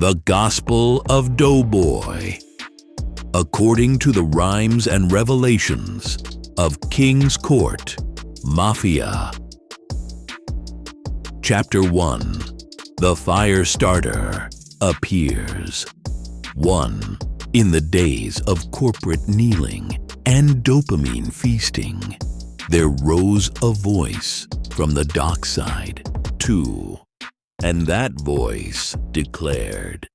The Gospel of Doughboy, according to the rhymes and revelations of King's Court, Mafia. Chapter 1. The Fire Starter appears. 1. In the days of corporate kneeling and dopamine feasting, there rose a voice from the dockside. 2. And that voice declared,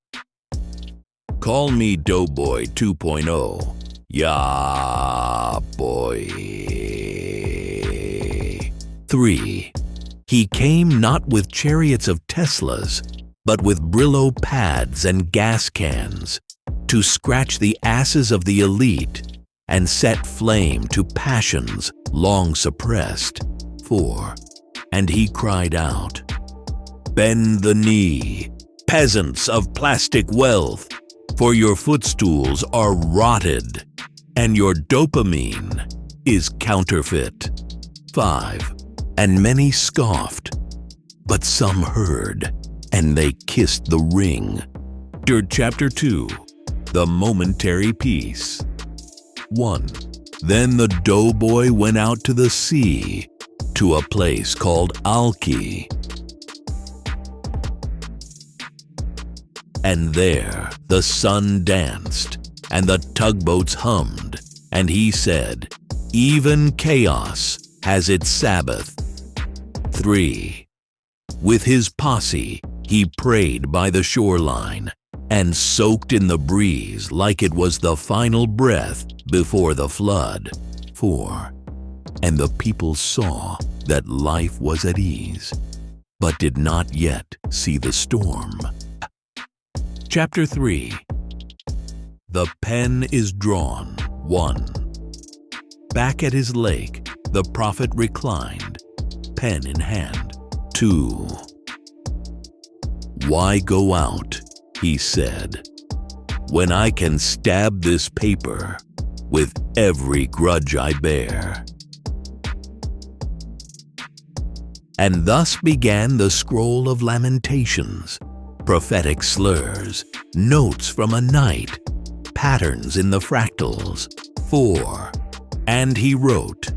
"Call me Doughboy 2.0, yeah, boy." 3. He came not with chariots of Teslas, but with Brillo pads and gas cans, to scratch the asses of the elite and set flame to passions long suppressed. 4. And he cried out, "Bend the knee, peasants of plastic wealth, for your footstools are rotted, and your dopamine is counterfeit." 5. And many scoffed, but some heard, and they kissed the ring. Chapter 2. The Momentary Peace. 1. Then the doughboy went out to the sea, to a place called Alki. And there the sun danced, and the tugboats hummed, and he said, "Even chaos has its Sabbath." 3. With his posse, he prayed by the shoreline, and soaked in the breeze like it was the final breath before the flood. 4. And the people saw that life was at ease, but did not yet see the storm. Chapter 3. The pen is drawn. 1. Back at his lake, the prophet reclined, pen in hand. 2. "Why go out," he said, "when I can stab this paper with every grudge I bear?" And thus began the scroll of lamentations, prophetic slurs, notes from a night, patterns in the fractals. 4. And he wrote,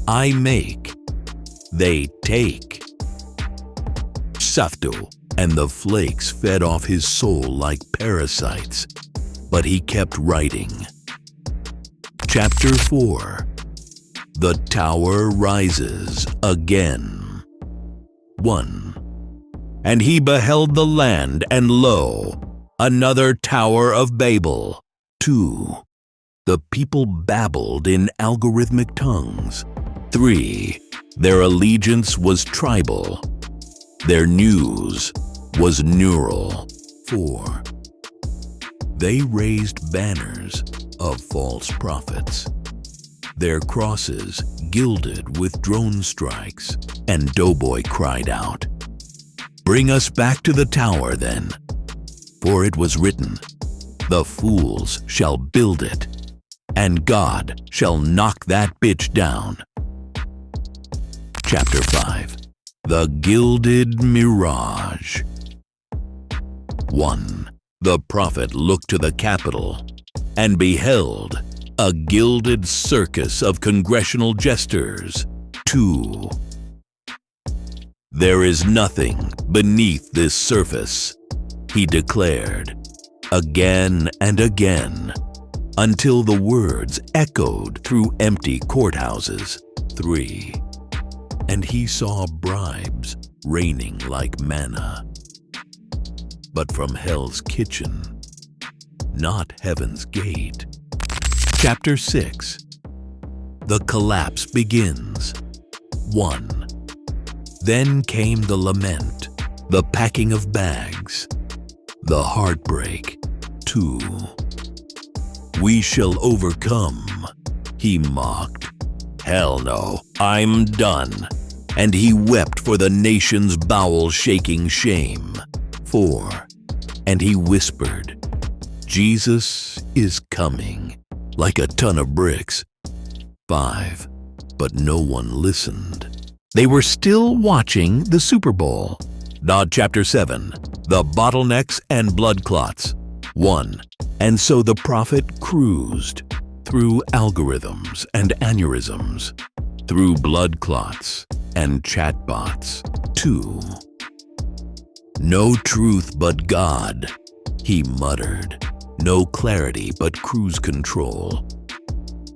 "I make, they take." Safto, and the flakes fed off his soul like parasites, but he kept writing. Chapter 4. The tower rises again. 1. And he beheld the land, and lo, another Tower of Babel. 2. The people babbled in algorithmic tongues. 3. Their allegiance was tribal. Their news was neural. 4. They raised banners of false prophets, their crosses gilded with drone strikes, and Doughboy cried out, "Bring us back to the tower then, for it was written, the fools shall build it, and God shall knock that bitch down." Chapter 5. The Gilded Mirage. 1. The prophet looked to the Capitol, and beheld a gilded circus of congressional jesters. 2. "There is nothing beneath this surface," he declared, again and again, until the words echoed through empty courthouses. 3. And he saw bribes raining like manna, but from hell's kitchen, not heaven's gate. Chapter 6. The collapse begins. 1. Then came the lament, the packing of bags, the heartbreak. 2. "We shall overcome," he mocked. "Hell no, I'm done." And he wept for the nation's bowel-shaking shame. 4. And he whispered, "Jesus is coming," like a ton of bricks. 5. But no one listened. They were still watching the Super Bowl. Chapter 7. The bottlenecks and blood clots. 1. And so the prophet cruised through algorithms and aneurysms, through blood clots and chatbots. 2. No truth but God, he muttered. No clarity but cruise control.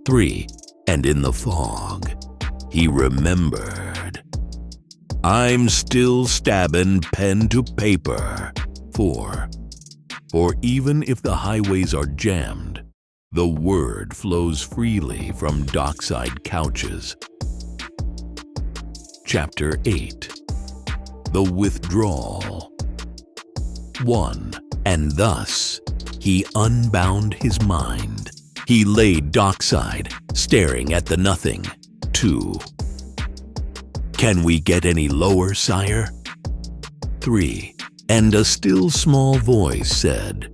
3. And in the fog, he remembered. I'm still stabbing pen to paper. 4. For even if the highways are jammed, the word flows freely from dockside couches. Chapter 8. The Withdrawal. 1. And thus he unbound his mind. He lay dockside, staring at the nothing. 2. Can we get any lower, sire? 3. And a still small voice said,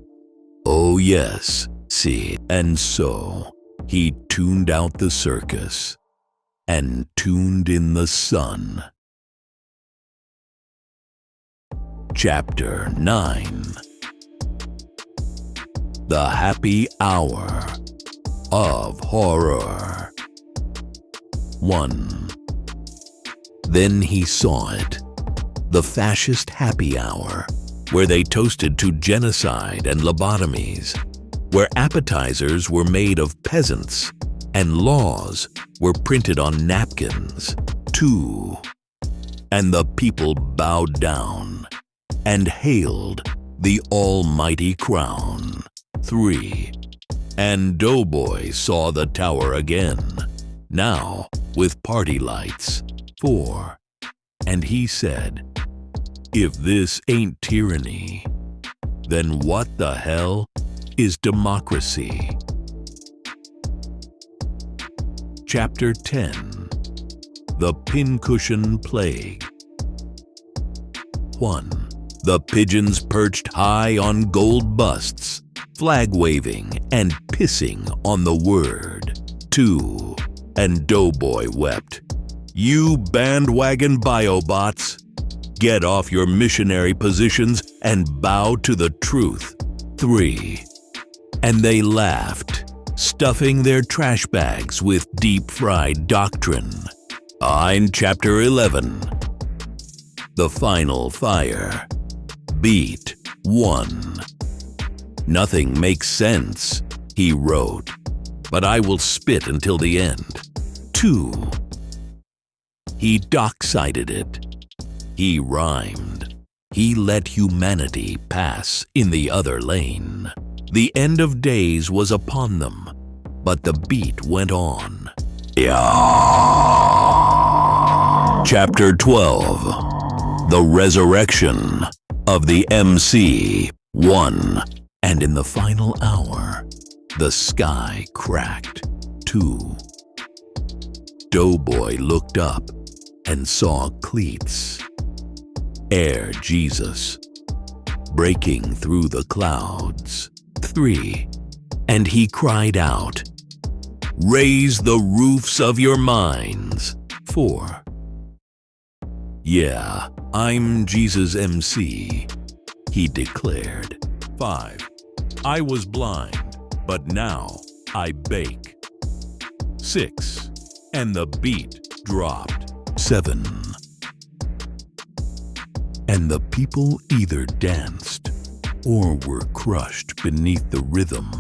oh yes, see. And so he tuned out the circus and tuned in the sun. Chapter 9. The Happy Hour of Horror. 1. Then he saw it, the fascist happy hour, where they toasted to genocide and lobotomies, where appetizers were made of peasants and laws were printed on napkins. 2. And the people bowed down and hailed the almighty crown. 3. And Doughboy saw the tower again, now with party lights. 4. And he said, if this ain't tyranny, then what the hell is democracy? Chapter 10. The Pincushion Plague. 1. The pigeons perched high on gold busts, flag-waving and pissing on the word. 2. And Doughboy wept, you bandwagon biobots, get off your missionary positions and bow to the truth. 3. And they laughed, stuffing their trash bags with deep-fried doctrine. In Chapter 11. The Final Fire. Beat 1. Nothing makes sense, he wrote, but I will spit until the end. 2. He docksided it. He rhymed. He let humanity pass in the other lane. The end of days was upon them, but the beat went on. Chapter 12. The Resurrection of the MC. 1. And in the final hour, the sky cracked. 2. Doughboy looked up and saw cleats, Air Jesus, breaking through the clouds. 3. And he cried out, raise the roofs of your minds. 4. Yeah, I'm Jesus MC, he declared. 5. I was blind, but now I bake. 6. And the beat dropped. 7. And the people either danced or were crushed beneath the rhythm.